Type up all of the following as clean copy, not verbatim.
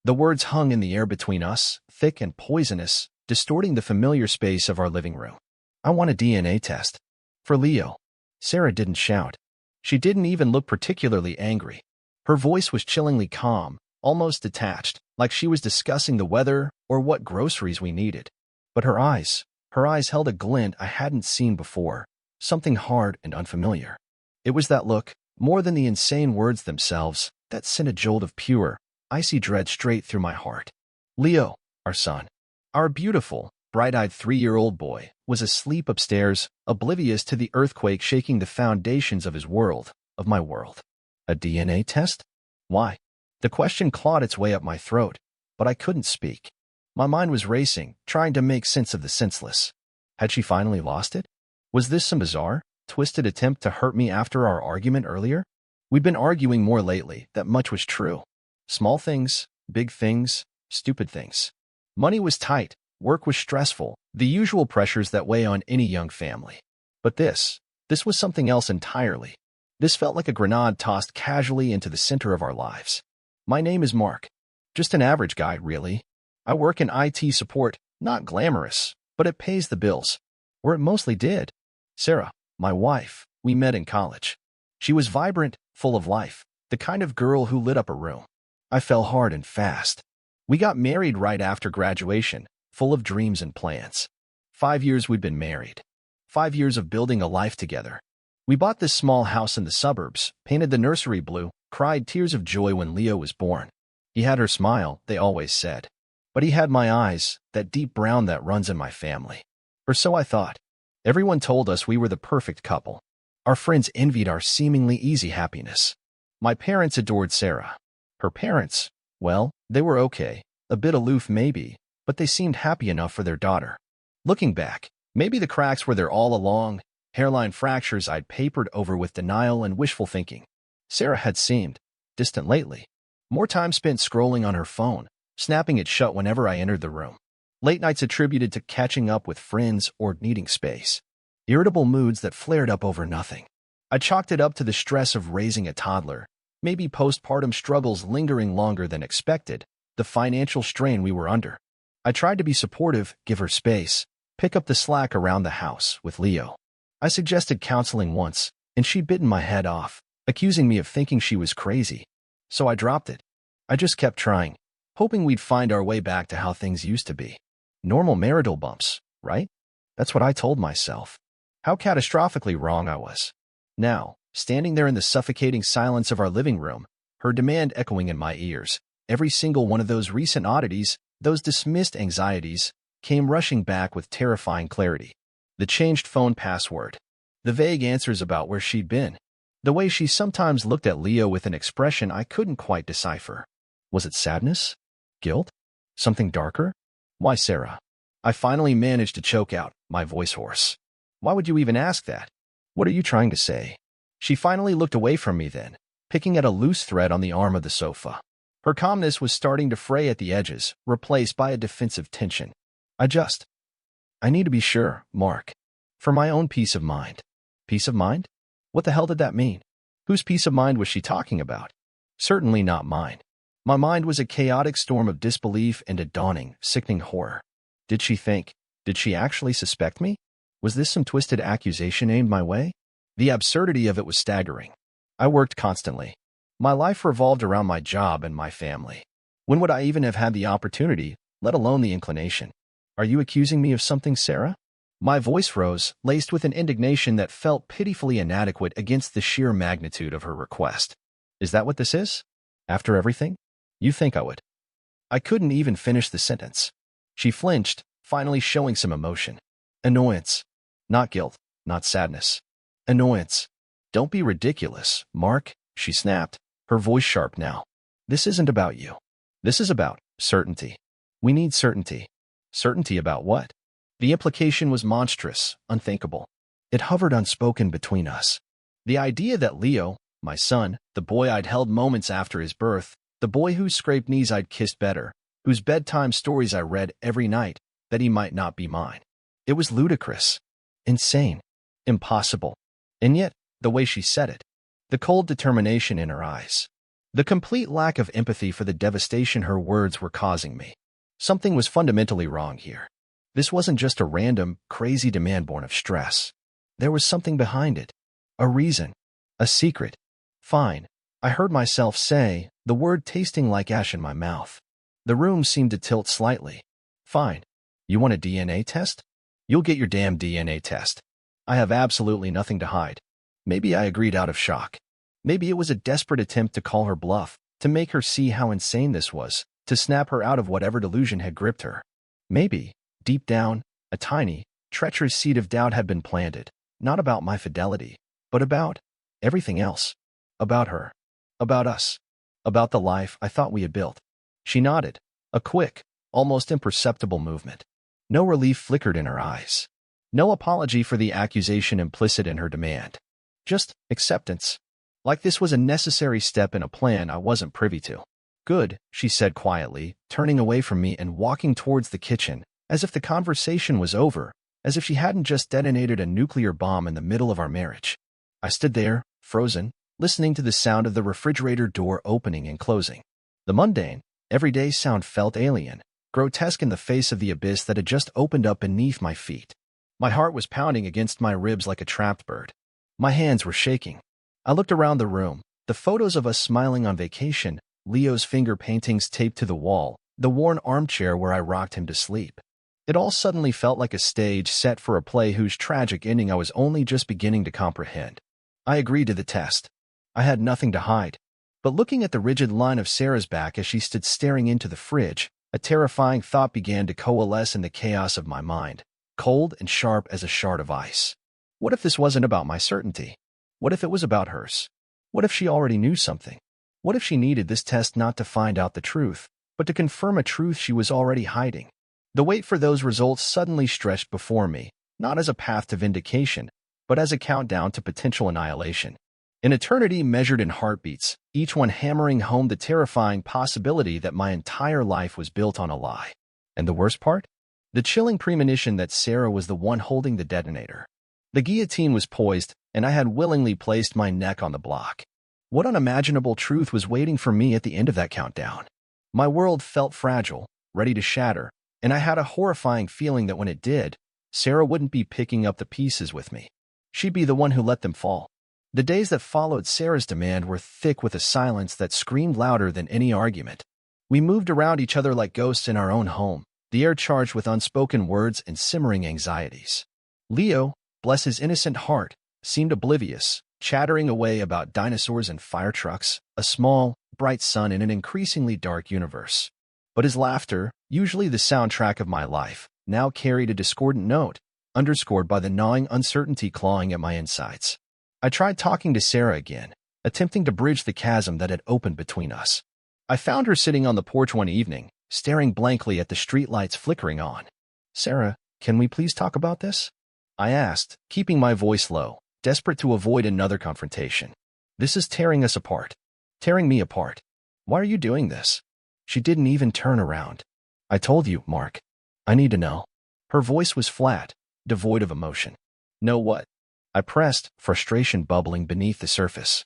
The words hung in the air between us, thick and poisonous, distorting the familiar space of our living room. I want a DNA test. For Leo. Sarah didn't shout. She didn't even look particularly angry. Her voice was chillingly calm, almost detached, like she was discussing the weather or what groceries we needed. But her eyes held a glint I hadn't seen before, something hard and unfamiliar. It was that look, more than the insane words themselves, that sent a jolt of pure, icy dread straight through my heart. Leo, our son, our beautiful, bright-eyed 3-year-old boy, was asleep upstairs, oblivious to the earthquake shaking the foundations of his world, of my world. A DNA test? Why? The question clawed its way up my throat, but I couldn't speak. My mind was racing, trying to make sense of the senseless. Had she finally lost it? Was this some bizarre, twisted attempt to hurt me after our argument earlier? We'd been arguing more lately, that much was true. Small things, big things, stupid things. Money was tight, work was stressful, the usual pressures that weigh on any young family. But this was something else entirely. This felt like a grenade tossed casually into the center of our lives. My name is Mark. Just an average guy, really. I work in IT support, not glamorous, but it pays the bills. Or it mostly did. Sarah, my wife, we met in college. She was vibrant, full of life, the kind of girl who lit up a room. I fell hard and fast. We got married right after graduation, full of dreams and plans. 5 years we'd been married. 5 years of building a life together. We bought this small house in the suburbs, painted the nursery blue, cried tears of joy when Leo was born. He had her smile, they always said. But he had my eyes, that deep brown that runs in my family. Or so I thought. Everyone told us we were the perfect couple. Our friends envied our seemingly easy happiness. My parents adored Sarah. Her parents, well, they were okay, a bit aloof maybe, but they seemed happy enough for their daughter. Looking back, maybe the cracks were there all along, hairline fractures I'd papered over with denial and wishful thinking. Sarah had seemed distant lately. More time spent scrolling on her phone, snapping it shut whenever I entered the room. Late nights attributed to catching up with friends or needing space. Irritable moods that flared up over nothing. I chalked it up to the stress of raising a toddler, maybe postpartum struggles lingering longer than expected, the financial strain we were under. I tried to be supportive, give her space, pick up the slack around the house with Leo. I suggested counseling once, and she'd bitten my head off, accusing me of thinking she was crazy. So I dropped it. I just kept trying, hoping we'd find our way back to how things used to be. Normal marital bumps, right? That's what I told myself. How catastrophically wrong I was. Now, standing there in the suffocating silence of our living room, her demand echoing in my ears, every single one of those recent oddities, those dismissed anxieties, came rushing back with terrifying clarity. The changed phone password. The vague answers about where she'd been. The way she sometimes looked at Leo with an expression I couldn't quite decipher. Was it sadness? Guilt? Something darker? Why, Sarah? I finally managed to choke out, my voice hoarse. Why would you even ask that? What are you trying to say? She finally looked away from me then, picking at a loose thread on the arm of the sofa. Her calmness was starting to fray at the edges, replaced by a defensive tension. I need to be sure, Mark. For my own peace of mind. Peace of mind? What the hell did that mean? Whose peace of mind was she talking about? Certainly not mine. My mind was a chaotic storm of disbelief and a dawning, sickening horror. Did she actually suspect me? Was this some twisted accusation aimed my way? The absurdity of it was staggering. I worked constantly. My life revolved around my job and my family. When would I even have had the opportunity, let alone the inclination? Are you accusing me of something, Sarah? My voice rose, laced with an indignation that felt pitifully inadequate against the sheer magnitude of her request. Is that what this is? After everything? You think I would? I couldn't even finish the sentence. She flinched, finally showing some emotion. Annoyance. Not guilt, not sadness. Annoyance. Don't be ridiculous, Mark, she snapped, her voice sharp now. This isn't about you. This is about certainty. We need certainty. Certainty about what? The implication was monstrous, unthinkable. It hovered unspoken between us. The idea that Leo, my son, the boy I'd held moments after his birth, the boy whose scraped knees I'd kissed better, whose bedtime stories I read every night, that he might not be mine. It was ludicrous. Insane. Impossible. And yet, the way she said it, the cold determination in her eyes. The complete lack of empathy for the devastation her words were causing me. Something was fundamentally wrong here. This wasn't just a random, crazy demand born of stress. There was something behind it. A reason. A secret. Fine, I heard myself say, the word tasting like ash in my mouth. The room seemed to tilt slightly. Fine. You want a DNA test? You'll get your damn DNA test. I have absolutely nothing to hide. Maybe I agreed out of shock. Maybe it was a desperate attempt to call her bluff, to make her see how insane this was, to snap her out of whatever delusion had gripped her. Maybe, deep down, a tiny, treacherous seed of doubt had been planted, not about my fidelity, but about everything else. About her. About us. About the life I thought we had built. She nodded, a quick, almost imperceptible movement. No relief flickered in her eyes. No apology for the accusation implicit in her demand. Just acceptance. Like this was a necessary step in a plan I wasn't privy to. Good, she said quietly, turning away from me and walking towards the kitchen, as if the conversation was over, as if she hadn't just detonated a nuclear bomb in the middle of our marriage. I stood there, frozen, listening to the sound of the refrigerator door opening and closing. The mundane, everyday sound felt alien, grotesque in the face of the abyss that had just opened up beneath my feet. My heart was pounding against my ribs like a trapped bird. My hands were shaking. I looked around the room, the photos of us smiling on vacation, Leo's finger paintings taped to the wall, the worn armchair where I rocked him to sleep. It all suddenly felt like a stage set for a play whose tragic ending I was only just beginning to comprehend. I agreed to the test. I had nothing to hide. But looking at the rigid line of Sarah's back as she stood staring into the fridge, a terrifying thought began to coalesce in the chaos of my mind, cold and sharp as a shard of ice. What if this wasn't about my certainty? What if it was about hers? What if she already knew something? What if she needed this test not to find out the truth, but to confirm a truth she was already hiding? The wait for those results suddenly stretched before me, not as a path to vindication, but as a countdown to potential annihilation. An eternity measured in heartbeats, each one hammering home the terrifying possibility that my entire life was built on a lie. And the worst part? The chilling premonition that Sarah was the one holding the detonator. The guillotine was poised, and I had willingly placed my neck on the block. What unimaginable truth was waiting for me at the end of that countdown? My world felt fragile, ready to shatter, and I had a horrifying feeling that when it did, Sarah wouldn't be picking up the pieces with me. She'd be the one who let them fall. The days that followed Sarah's demand were thick with a silence that screamed louder than any argument. We moved around each other like ghosts in our own home, the air charged with unspoken words and simmering anxieties. Leo, bless his innocent heart, seemed oblivious, chattering away about dinosaurs and fire trucks, a small, bright sun in an increasingly dark universe. But his laughter, usually the soundtrack of my life, now carried a discordant note, underscored by the gnawing uncertainty clawing at my insides. I tried talking to Sarah again, attempting to bridge the chasm that had opened between us. I found her sitting on the porch one evening, staring blankly at the streetlights flickering on. "Sarah, can we please talk about this?" I asked, keeping my voice low, desperate to avoid another confrontation. "This is tearing us apart. Tearing me apart. Why are you doing this?" She didn't even turn around. "I told you, Mark. I need to know." Her voice was flat, devoid of emotion. "Know what?" I pressed, frustration bubbling beneath the surface.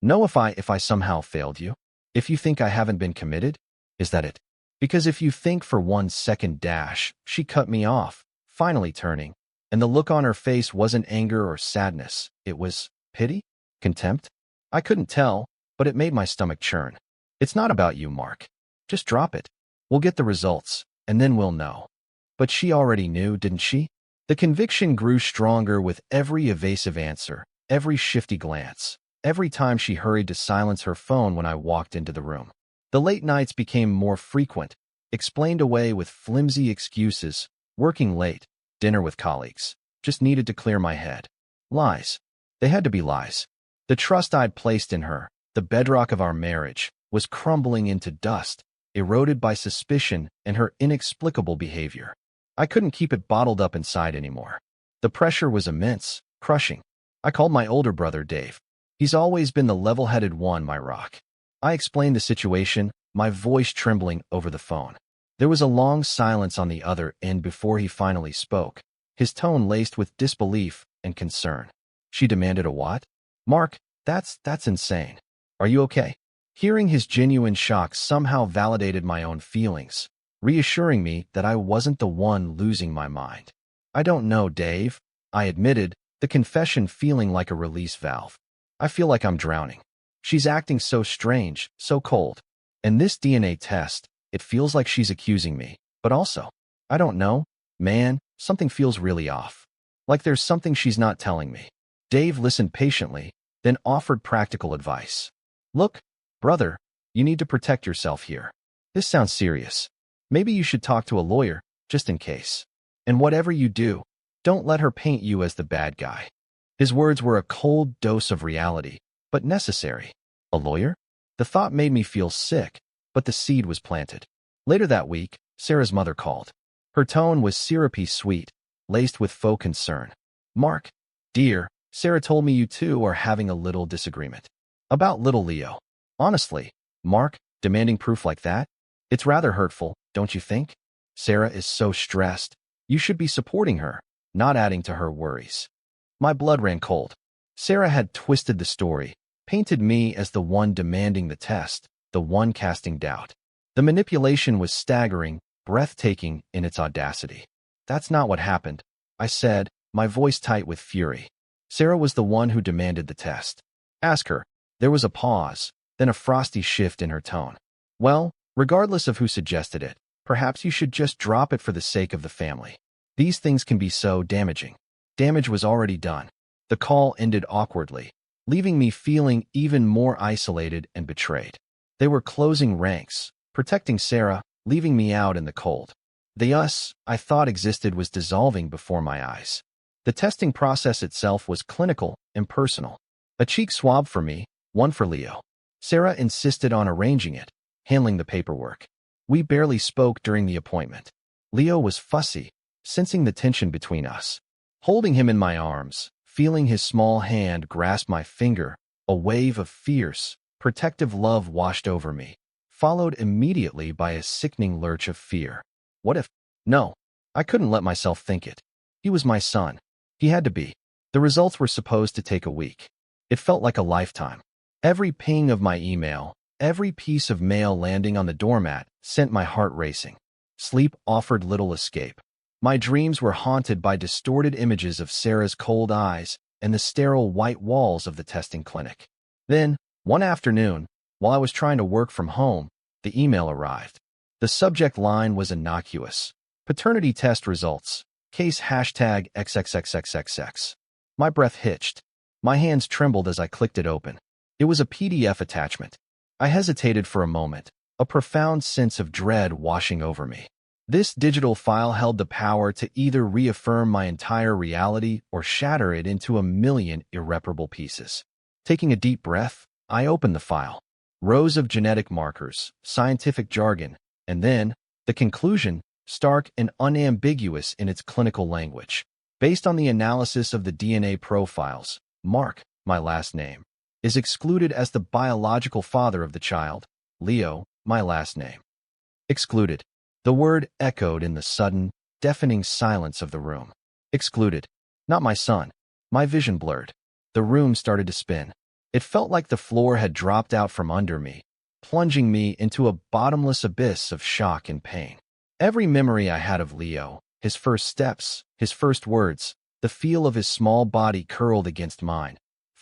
"Know if I somehow failed you? If you think I haven't been committed? Is that it? Because if you think for 1 second dash," she cut me off, finally turning, and the look on her face wasn't anger or sadness. It was pity? Contempt? I couldn't tell, but it made my stomach churn. "It's not about you, Mark. Just drop it. We'll get the results, and then we'll know." But she already knew, didn't she? The conviction grew stronger with every evasive answer, every shifty glance, every time she hurried to silence her phone when I walked into the room. The late nights became more frequent, explained away with flimsy excuses, working late, dinner with colleagues, just needed to clear my head. Lies. They had to be lies. The trust I'd placed in her, the bedrock of our marriage, was crumbling into dust, eroded by suspicion and her inexplicable behavior. I couldn't keep it bottled up inside anymore. The pressure was immense, crushing. I called my older brother, Dave. He's always been the level-headed one, my rock. I explained the situation, my voice trembling over the phone. There was a long silence on the other end before he finally spoke, his tone laced with disbelief and concern. "She demanded a what?" "Mark, that's insane. Are you okay?" Hearing his genuine shock somehow validated my own feelings, reassuring me that I wasn't the one losing my mind. I don't know, Dave, I admitted, the confession feeling like a release valve. I feel like I'm drowning. She's acting so strange, so cold. And this DNA test, it feels like she's accusing me. But also, I don't know, man, something feels really off. Like there's something she's not telling me. Dave listened patiently, then offered practical advice. Look, brother, you need to protect yourself here. This sounds serious. Maybe you should talk to a lawyer, just in case. And whatever you do, don't let her paint you as the bad guy. His words were a cold dose of reality, but necessary. A lawyer? The thought made me feel sick, but the seed was planted. Later that week, Sarah's mother called. Her tone was syrupy sweet, laced with faux concern. Mark, dear, Sarah told me you two are having a little disagreement. About little Leo. Honestly, Mark, demanding proof like that? It's rather hurtful, don't you think? Sarah is so stressed. You should be supporting her, not adding to her worries. My blood ran cold. Sarah had twisted the story, painted me as the one demanding the test, the one casting doubt. The manipulation was staggering, breathtaking in its audacity. That's not what happened, I said, my voice tight with fury. Sarah was the one who demanded the test. Ask her. There was a pause, then a frosty shift in her tone. Well, regardless of who suggested it, perhaps you should just drop it for the sake of the family. These things can be so damaging. Damage was already done. The call ended awkwardly, leaving me feeling even more isolated and betrayed. They were closing ranks, protecting Sarah, leaving me out in the cold. The us I thought existed was dissolving before my eyes. The testing process itself was clinical, impersonal. A cheek swab for me, one for Leo. Sarah insisted on arranging it, handling the paperwork. We barely spoke during the appointment. Leo was fussy, sensing the tension between us. Holding him in my arms, feeling his small hand grasp my finger, a wave of fierce, protective love washed over me, followed immediately by a sickening lurch of fear. What if? No, I couldn't let myself think it. He was my son. He had to be. The results were supposed to take a week. It felt like a lifetime. Every ping of my email, every piece of mail landing on the doormat sent my heart racing. Sleep offered little escape. My dreams were haunted by distorted images of Sarah's cold eyes and the sterile white walls of the testing clinic. Then, one afternoon, while I was trying to work from home, the email arrived. The subject line was innocuous. Paternity test results. Case hashtag XXXXXX. My breath hitched. My hands trembled as I clicked it open. It was a PDF attachment. I hesitated for a moment, a profound sense of dread washing over me. This digital file held the power to either reaffirm my entire reality or shatter it into a million irreparable pieces. Taking a deep breath, I opened the file. Rows of genetic markers, scientific jargon, and then, the conclusion, stark and unambiguous in its clinical language. Based on the analysis of the DNA profiles, Mark, my last name, is excluded as the biological father of the child. Leo, my last name. Excluded. The word echoed in the sudden, deafening silence of the room. Excluded. Not my son. My vision blurred. The room started to spin. It felt like the floor had dropped out from under me, plunging me into a bottomless abyss of shock and pain. Every memory I had of Leo, his first steps, his first words, the feel of his small body curled against mine,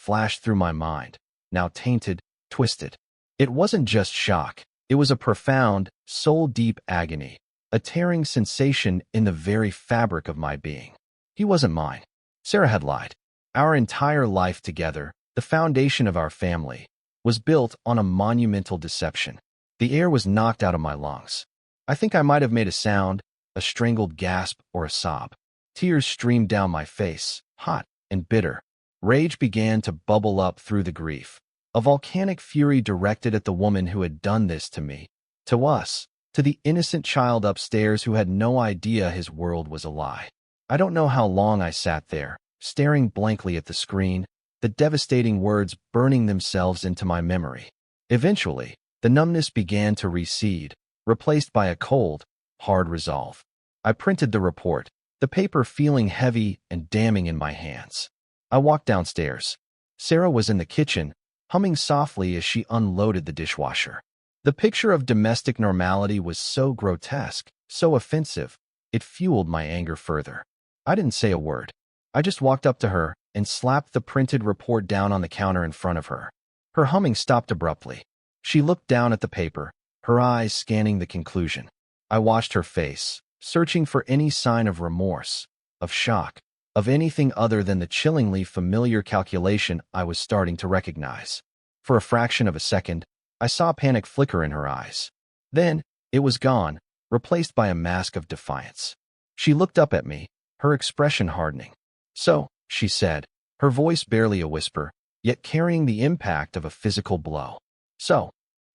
flashed through my mind, now tainted, twisted. It wasn't just shock. It was a profound, soul-deep agony, a tearing sensation in the very fabric of my being. He wasn't mine. Sarah had lied. Our entire life together, the foundation of our family, was built on a monumental deception. The air was knocked out of my lungs. I think I might have made a sound, a strangled gasp or a sob. Tears streamed down my face, hot and bitter. Rage began to bubble up through the grief. A volcanic fury directed at the woman who had done this to me, to us, to the innocent child upstairs who had no idea his world was a lie. I don't know how long I sat there, staring blankly at the screen, the devastating words burning themselves into my memory. Eventually, the numbness began to recede, replaced by a cold, hard resolve. I printed the report, the paper feeling heavy and damning in my hands. I walked downstairs. Sarah was in the kitchen, humming softly as she unloaded the dishwasher. The picture of domestic normality was so grotesque, so offensive, it fueled my anger further. I didn't say a word. I just walked up to her and slapped the printed report down on the counter in front of her. Her humming stopped abruptly. She looked down at the paper, her eyes scanning the conclusion. I watched her face, searching for any sign of remorse, of shock, of anything other than the chillingly familiar calculation I was starting to recognize. For a fraction of a second, I saw panic flicker in her eyes. Then, it was gone, replaced by a mask of defiance. She looked up at me, her expression hardening. "So," she said, her voice barely a whisper, yet carrying the impact of a physical blow. "So,"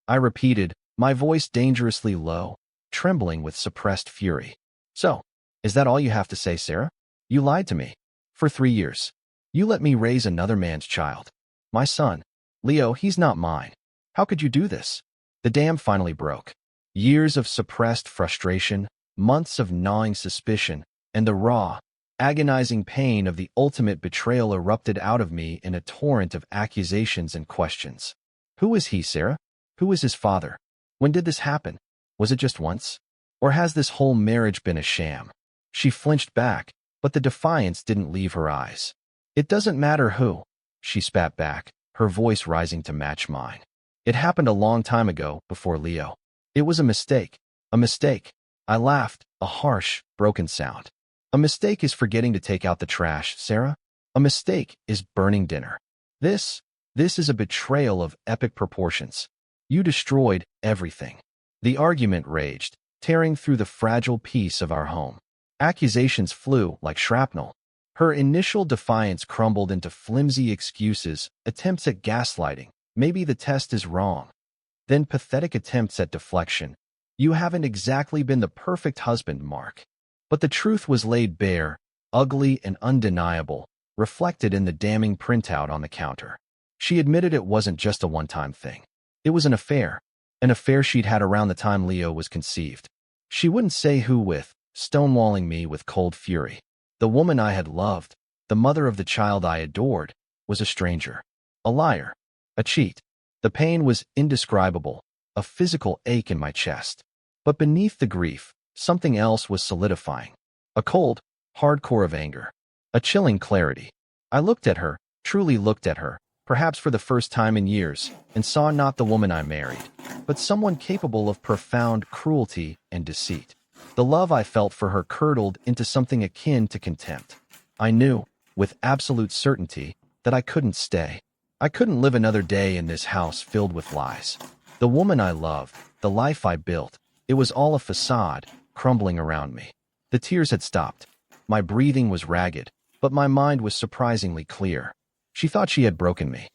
I repeated, my voice dangerously low, trembling with suppressed fury. "So, is that all you have to say, Sarah? You lied to me. For 3 years. You let me raise another man's child. My son. Leo, he's not mine. How could you do this?" The dam finally broke. Years of suppressed frustration, months of gnawing suspicion, and the raw, agonizing pain of the ultimate betrayal erupted out of me in a torrent of accusations and questions. Who is he, Sarah? Who is his father? When did this happen? Was it just once? Or has this whole marriage been a sham? She flinched back, but the defiance didn't leave her eyes. "It doesn't matter who," she spat back, her voice rising to match mine. "It happened a long time ago, before Leo. It was a mistake. A mistake." I laughed, a harsh, broken sound. "A mistake is forgetting to take out the trash, Sarah. A mistake is burning dinner. This is a betrayal of epic proportions. You destroyed everything." The argument raged, tearing through the fragile peace of our home. Accusations flew like shrapnel. Her initial defiance crumbled into flimsy excuses, attempts at gaslighting. "Maybe the test is wrong." Then pathetic attempts at deflection. "You haven't exactly been the perfect husband, Mark." But the truth was laid bare, ugly and undeniable, reflected in the damning printout on the counter. She admitted it wasn't just a one-time thing. It was an affair she'd had around the time Leo was conceived. She wouldn't say who with, stonewalling me with cold fury. The woman I had loved, the mother of the child I adored, was a stranger. A liar. A cheat. The pain was indescribable, a physical ache in my chest. But beneath the grief, something else was solidifying. A cold, hard core of anger. A chilling clarity. I looked at her, truly looked at her, perhaps for the first time in years, and saw not the woman I married, but someone capable of profound cruelty and deceit. The love I felt for her curdled into something akin to contempt. I knew, with absolute certainty, that I couldn't stay. I couldn't live another day in this house filled with lies. The woman I loved, the life I built, it was all a facade, crumbling around me. The tears had stopped. My breathing was ragged, but my mind was surprisingly clear. She thought she had broken me.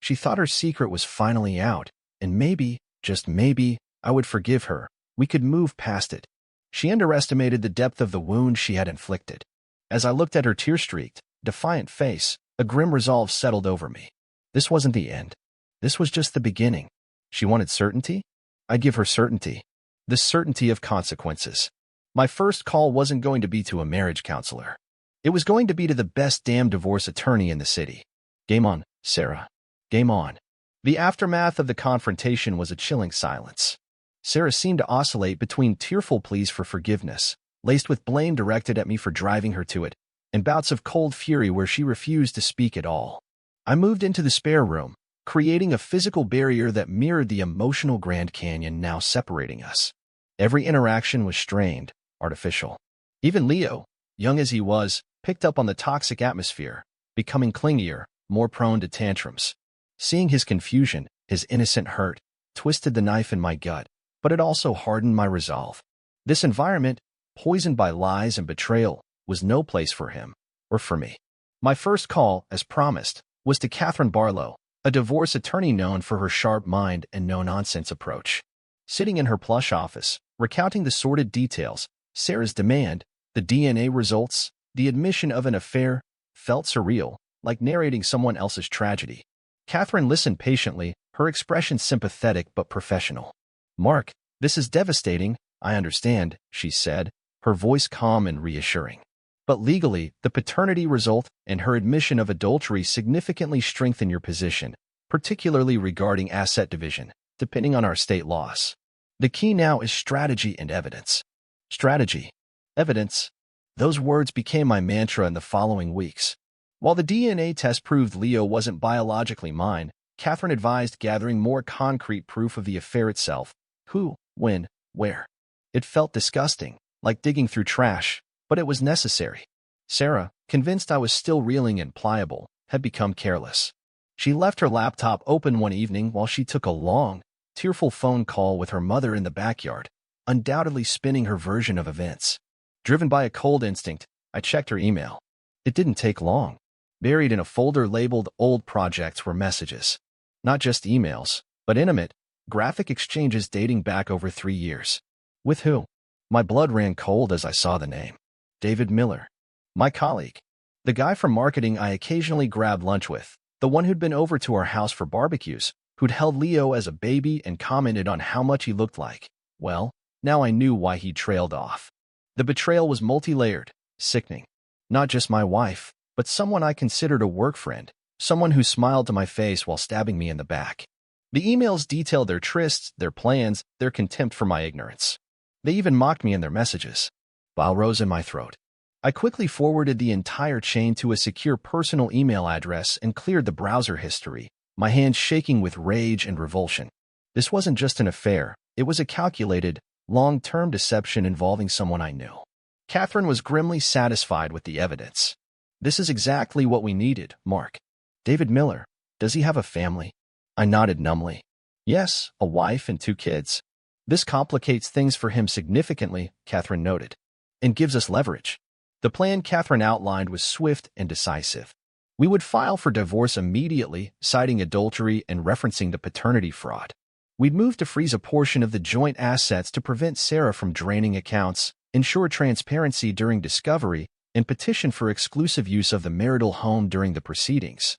She thought her secret was finally out, and maybe, just maybe, I would forgive her. We could move past it. She underestimated the depth of the wound she had inflicted. As I looked at her tear-streaked, defiant face, a grim resolve settled over me. This wasn't the end. This was just the beginning. She wanted certainty? I'd give her certainty. The certainty of consequences. My first call wasn't going to be to a marriage counselor. It was going to be to the best damn divorce attorney in the city. Game on, Sarah. Game on. The aftermath of the confrontation was a chilling silence. Sarah seemed to oscillate between tearful pleas for forgiveness, laced with blame directed at me for driving her to it, and bouts of cold fury where she refused to speak at all. I moved into the spare room, creating a physical barrier that mirrored the emotional Grand Canyon now separating us. Every interaction was strained, artificial. Even Leo, young as he was, picked up on the toxic atmosphere, becoming clingier, more prone to tantrums. Seeing his confusion, his innocent hurt, twisted the knife in my gut, but it also hardened my resolve. This environment, poisoned by lies and betrayal, was no place for him, or for me. My first call, as promised, was to Catherine Barlow, a divorce attorney known for her sharp mind and no-nonsense approach. Sitting in her plush office, recounting the sordid details, Sarah's demand, the DNA results, the admission of an affair, felt surreal, like narrating someone else's tragedy. Catherine listened patiently, her expression sympathetic but professional. "Mark, this is devastating, I understand," she said, her voice calm and reassuring. "But legally, the paternity result and her admission of adultery significantly strengthen your position. particularly regarding asset division, depending on our state laws. The key now is strategy and evidence. Strategy, evidence. Those words became my mantra in the following weeks. While the DNA test proved Leo wasn't biologically mine, Catherine advised gathering more concrete proof of the affair itself. Who, when, where. It felt disgusting, like digging through trash, but it was necessary. Sarah, convinced I was still reeling and pliable, had become careless. She left her laptop open one evening while she took a long, tearful phone call with her mother in the backyard, undoubtedly spinning her version of events. Driven by a cold instinct, I checked her email. It didn't take long. Buried in a folder labeled Old Projects were messages. Not just emails, but intimate, graphic exchanges dating back over 3 years. With who? My blood ran cold as I saw the name. David Miller. My colleague. The guy from marketing I occasionally grabbed lunch with. The one who'd been over to our house for barbecues, who'd held Leo as a baby and commented on how much he looked like. Well, now I knew why he trailed off. The betrayal was multi-layered, sickening. Not just my wife, but someone I considered a work friend, someone who smiled to my face while stabbing me in the back. The emails detailed their trysts, their plans, their contempt for my ignorance. They even mocked me in their messages. Bile rose in my throat. I quickly forwarded the entire chain to a secure personal email address and cleared the browser history, my hands shaking with rage and revulsion. This wasn't just an affair, it was a calculated, long-term deception involving someone I knew. Catherine was grimly satisfied with the evidence. This is exactly what we needed, Mark. David Miller, does he have a family? I nodded numbly. Yes, a wife and 2 kids. This complicates things for him significantly, Catherine noted, and gives us leverage. The plan Catherine outlined was swift and decisive. We would file for divorce immediately, citing adultery and referencing the paternity fraud. We'd move to freeze a portion of the joint assets to prevent Sarah from draining accounts, ensure transparency during discovery, and petition for exclusive use of the marital home during the proceedings,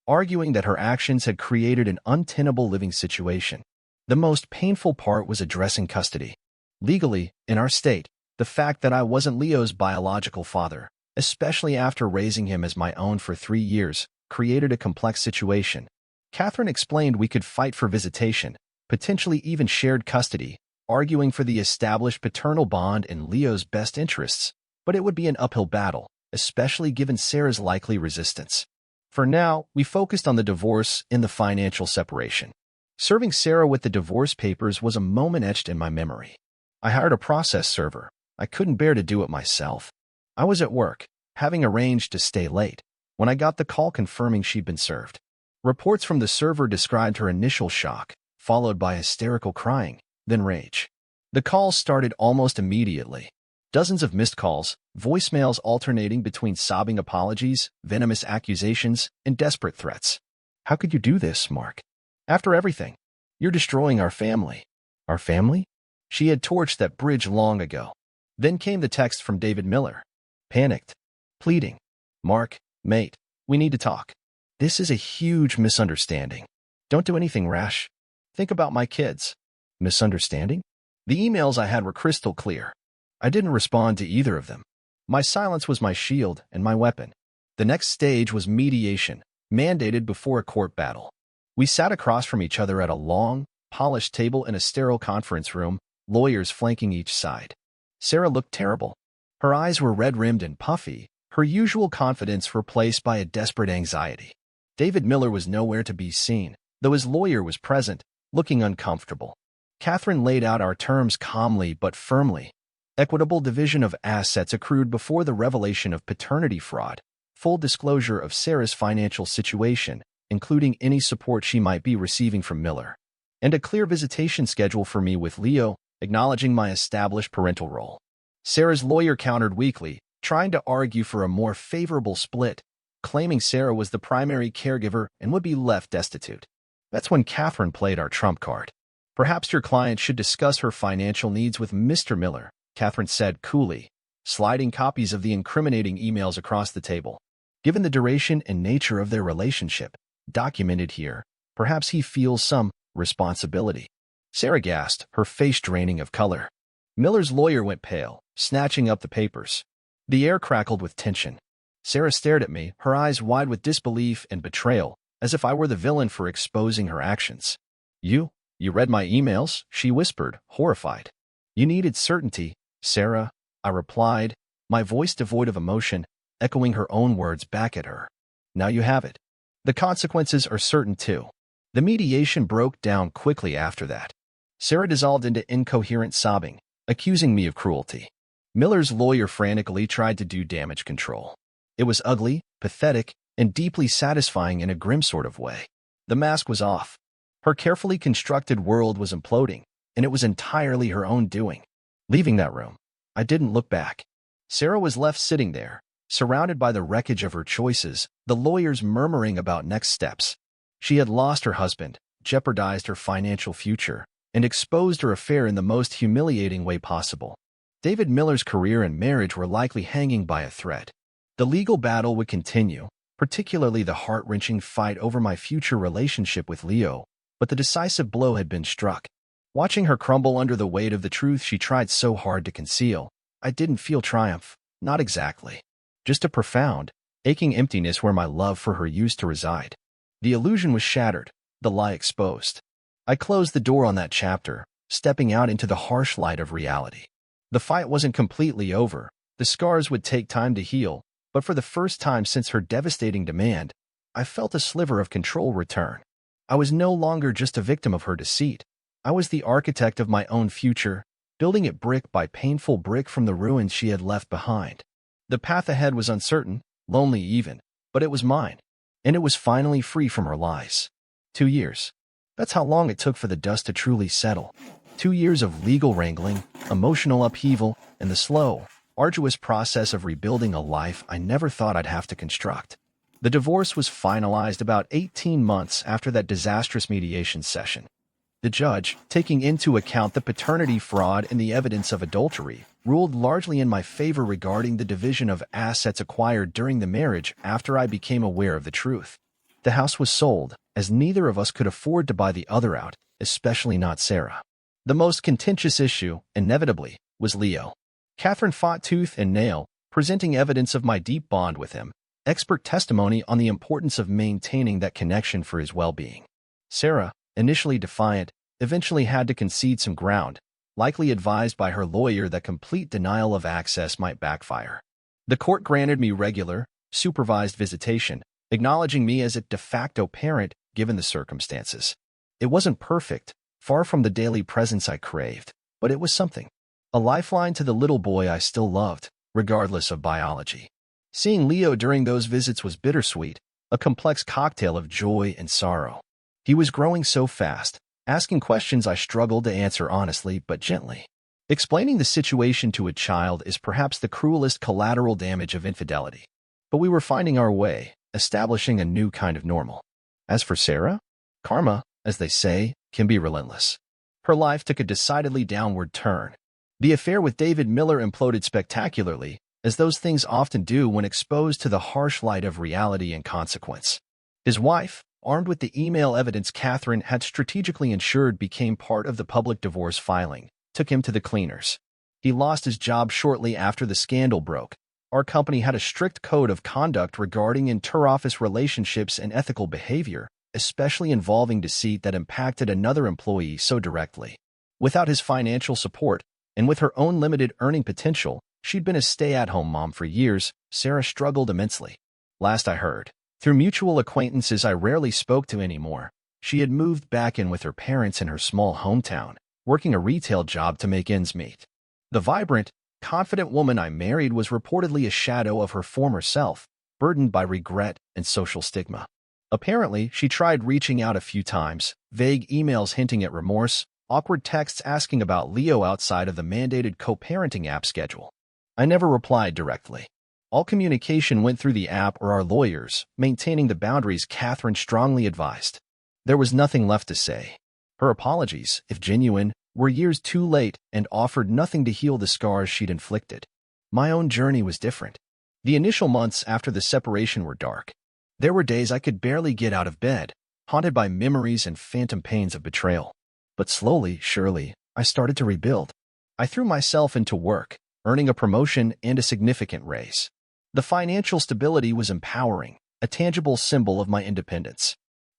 arguing that her actions had created an untenable living situation. The most painful part was addressing custody. Legally, in our state, the fact that I wasn't Leo's biological father, especially after raising him as my own for 3 years, created a complex situation. Catherine explained we could fight for visitation, potentially even shared custody, arguing for the established paternal bond in Leo's best interests, but it would be an uphill battle, especially given Sarah's likely resistance. For now, we focused on the divorce and the financial separation. Serving Sarah with the divorce papers was a moment etched in my memory. I hired a process server. I couldn't bear to do it myself. I was at work, having arranged to stay late, when I got the call confirming she'd been served. Reports from the server described her initial shock, followed by hysterical crying, then rage. The calls started almost immediately. Dozens of missed calls, voicemails alternating between sobbing apologies, venomous accusations, and desperate threats. How could you do this, Mark? After everything, you're destroying our family. Our family? She had torched that bridge long ago. Then came the text from David Miller. Panicked, pleading. Mark, mate, we need to talk. This is a huge misunderstanding. Don't do anything rash. Think about my kids. Misunderstanding? The emails I had were crystal clear. I didn't respond to either of them. My silence was my shield and my weapon. The next stage was mediation, mandated before a court battle. We sat across from each other at a long, polished table in a sterile conference room, lawyers flanking each side. Sarah looked terrible. Her eyes were red-rimmed and puffy, her usual confidence replaced by a desperate anxiety. David Miller was nowhere to be seen, though his lawyer was present, looking uncomfortable. Catherine laid out our terms calmly but firmly. Equitable division of assets accrued before the revelation of paternity fraud, full disclosure of Sarah's financial situation, including any support she might be receiving from Miller, and a clear visitation schedule for me with Leo, acknowledging my established parental role. Sarah's lawyer countered weakly, trying to argue for a more favorable split, claiming Sarah was the primary caregiver and would be left destitute. That's when Catherine played our trump card. Perhaps your client should discuss her financial needs with Mr. Miller, Catherine said coolly, sliding copies of the incriminating emails across the table. Given the duration and nature of their relationship, documented here, perhaps he feels some responsibility. Sarah gasped, her face draining of color. Miller's lawyer went pale, snatching up the papers. The air crackled with tension. Sarah stared at me, her eyes wide with disbelief and betrayal, as if I were the villain for exposing her actions. You read my emails?" she whispered, horrified. "You needed certainty, Sarah," I replied, my voice devoid of emotion, echoing her own words back at her. "Now you have it. The consequences are certain too." The mediation broke down quickly after that. Sarah dissolved into incoherent sobbing, accusing me of cruelty. Miller's lawyer frantically tried to do damage control. It was ugly, pathetic, and deeply satisfying in a grim sort of way. The mask was off. Her carefully constructed world was imploding, and it was entirely her own doing. Leaving that room, I didn't look back. Sarah was left sitting there, surrounded by the wreckage of her choices, the lawyers murmuring about next steps. She had lost her husband, jeopardized her financial future, and exposed her affair in the most humiliating way possible. David Miller's career and marriage were likely hanging by a thread. The legal battle would continue, particularly the heart-wrenching fight over my future relationship with Leo, but the decisive blow had been struck. Watching her crumble under the weight of the truth she tried so hard to conceal, I didn't feel triumph, not exactly. Just a profound, aching emptiness where my love for her used to reside. The illusion was shattered, the lie exposed. I closed the door on that chapter, stepping out into the harsh light of reality. The fight wasn't completely over. The scars would take time to heal, but for the first time since her devastating demand, I felt a sliver of control return. I was no longer just a victim of her deceit. I was the architect of my own future, building it brick by painful brick from the ruins she had left behind. The path ahead was uncertain, lonely even, but it was mine, and it was finally free from her lies. 2 years. That's how long it took for the dust to truly settle. 2 years of legal wrangling, emotional upheaval, and the slow, arduous process of rebuilding a life I never thought I'd have to construct. The divorce was finalized about 18 months after that disastrous mediation session. The judge, taking into account the paternity fraud and the evidence of adultery, ruled largely in my favor regarding the division of assets acquired during the marriage after I became aware of the truth. The house was sold, as neither of us could afford to buy the other out, especially not Sarah. The most contentious issue, inevitably, was Leo. Catherine fought tooth and nail, presenting evidence of my deep bond with him, expert testimony on the importance of maintaining that connection for his well-being. Sarah, initially defiant, eventually had to concede some ground, likely advised by her lawyer that complete denial of access might backfire. The court granted me regular, supervised visitation, acknowledging me as a de facto parent given the circumstances. It wasn't perfect, far from the daily presence I craved, but it was something. A lifeline to the little boy I still loved, regardless of biology. Seeing Leo during those visits was bittersweet, a complex cocktail of joy and sorrow. He was growing so fast, asking questions I struggled to answer honestly but gently. Explaining the situation to a child is perhaps the cruelest collateral damage of infidelity. But we were finding our way, establishing a new kind of normal. As for Sarah, karma, as they say, can be relentless. Her life took a decidedly downward turn. The affair with David Miller imploded spectacularly, as those things often do when exposed to the harsh light of reality and consequence. His wife, armed with the email evidence Catherine had strategically ensured became part of the public divorce filing, took him to the cleaners. He lost his job shortly after the scandal broke. Our company had a strict code of conduct regarding inter-office relationships and ethical behavior, especially involving deceit that impacted another employee so directly. Without his financial support, and with her own limited earning potential, she'd been a stay-at-home mom for years. Sarah struggled immensely. Last I heard, through mutual acquaintances I rarely spoke to anymore, she had moved back in with her parents in her small hometown, working a retail job to make ends meet. The vibrant, confident woman I married was reportedly a shadow of her former self, burdened by regret and social stigma. Apparently, she tried reaching out a few times, vague emails hinting at remorse, awkward texts asking about Leo outside of the mandated co-parenting app schedule. I never replied directly. All communication went through the app or our lawyers, maintaining the boundaries Catherine strongly advised. There was nothing left to say. Her apologies, if genuine, were years too late and offered nothing to heal the scars she'd inflicted. My own journey was different. The initial months after the separation were dark. There were days I could barely get out of bed, haunted by memories and phantom pains of betrayal. But slowly, surely, I started to rebuild. I threw myself into work, earning a promotion and a significant raise. The financial stability was empowering, a tangible symbol of my independence.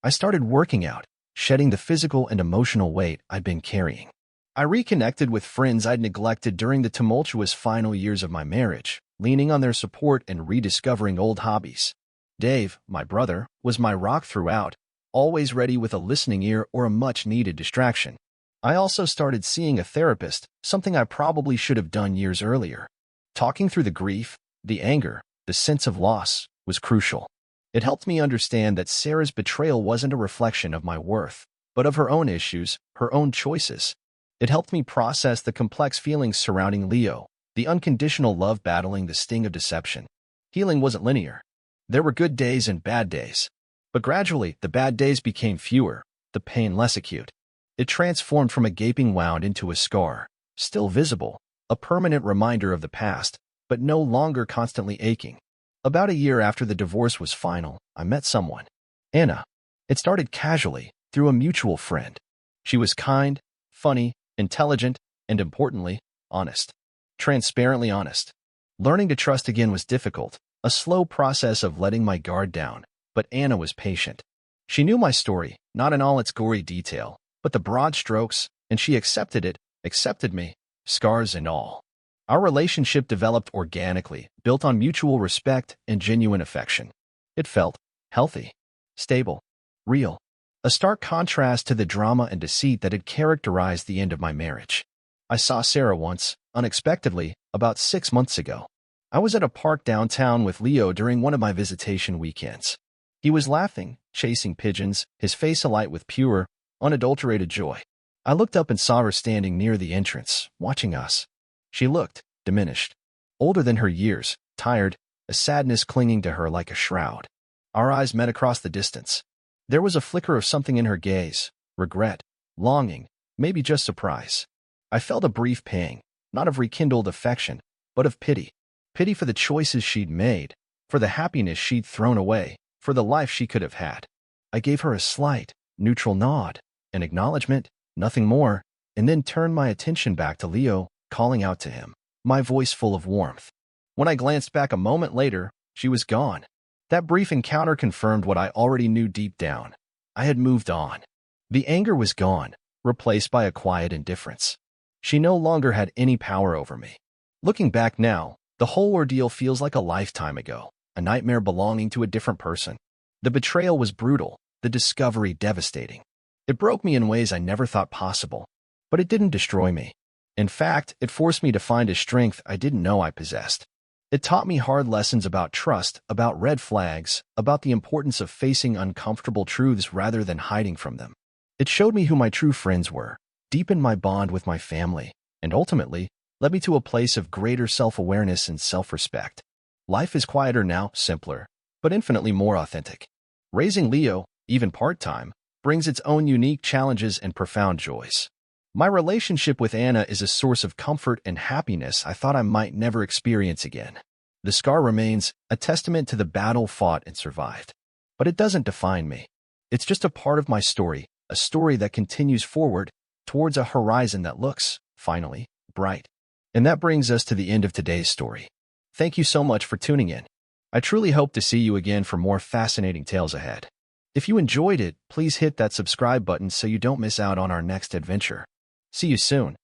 I started working out, shedding the physical and emotional weight I'd been carrying. I reconnected with friends I'd neglected during the tumultuous final years of my marriage, leaning on their support and rediscovering old hobbies. Dave, my brother, was my rock throughout, always ready with a listening ear or a much-needed distraction. I also started seeing a therapist, something I probably should have done years earlier. Talking through the grief, the anger, the sense of loss was crucial. It helped me understand that Sarah's betrayal wasn't a reflection of my worth, but of her own issues, her own choices. It helped me process the complex feelings surrounding Leo, the unconditional love battling the sting of deception. Healing wasn't linear. There were good days and bad days. But gradually, the bad days became fewer, the pain less acute. It transformed from a gaping wound into a scar, still visible, a permanent reminder of the past, but no longer constantly aching. About a year after the divorce was final, I met someone. Anna. It started casually, through a mutual friend. She was kind, funny, intelligent, and importantly, honest. Transparently honest. Learning to trust again was difficult, a slow process of letting my guard down, but Anna was patient. She knew my story, not in all its gory detail, but the broad strokes, and she accepted it, accepted me, scars and all. Our relationship developed organically, built on mutual respect and genuine affection. It felt healthy, stable, real. A stark contrast to the drama and deceit that had characterized the end of my marriage. I saw Sarah once, unexpectedly, about 6 months ago. I was at a park downtown with Leo during one of my visitation weekends. He was laughing, chasing pigeons, his face alight with pure, unadulterated joy. I looked up and saw her standing near the entrance, watching us. She looked diminished, older than her years, tired, a sadness clinging to her like a shroud. Our eyes met across the distance. There was a flicker of something in her gaze, regret, longing, maybe just surprise. I felt a brief pang, not of rekindled affection, but of pity. Pity for the choices she'd made, for the happiness she'd thrown away, for the life she could have had. I gave her a slight, neutral nod, an acknowledgement, nothing more, and then turned my attention back to Leo, calling out to him, my voice full of warmth. When I glanced back a moment later, she was gone. That brief encounter confirmed what I already knew deep down. I had moved on. The anger was gone, replaced by a quiet indifference. She no longer had any power over me. Looking back now, the whole ordeal feels like a lifetime ago, a nightmare belonging to a different person. The betrayal was brutal, the discovery devastating. It broke me in ways I never thought possible, but it didn't destroy me. In fact, it forced me to find a strength I didn't know I possessed. It taught me hard lessons about trust, about red flags, about the importance of facing uncomfortable truths rather than hiding from them. It showed me who my true friends were, deepened my bond with my family, and ultimately led me to a place of greater self-awareness and self-respect. Life is quieter now, simpler, but infinitely more authentic. Raising Leo, even part-time, brings its own unique challenges and profound joys. My relationship with Anna is a source of comfort and happiness I thought I might never experience again. The scar remains, a testament to the battle fought and survived. But it doesn't define me. It's just a part of my story, a story that continues forward towards a horizon that looks, finally, bright. And that brings us to the end of today's story. Thank you so much for tuning in. I truly hope to see you again for more fascinating tales ahead. If you enjoyed it, please hit that subscribe button so you don't miss out on our next adventure. See you soon.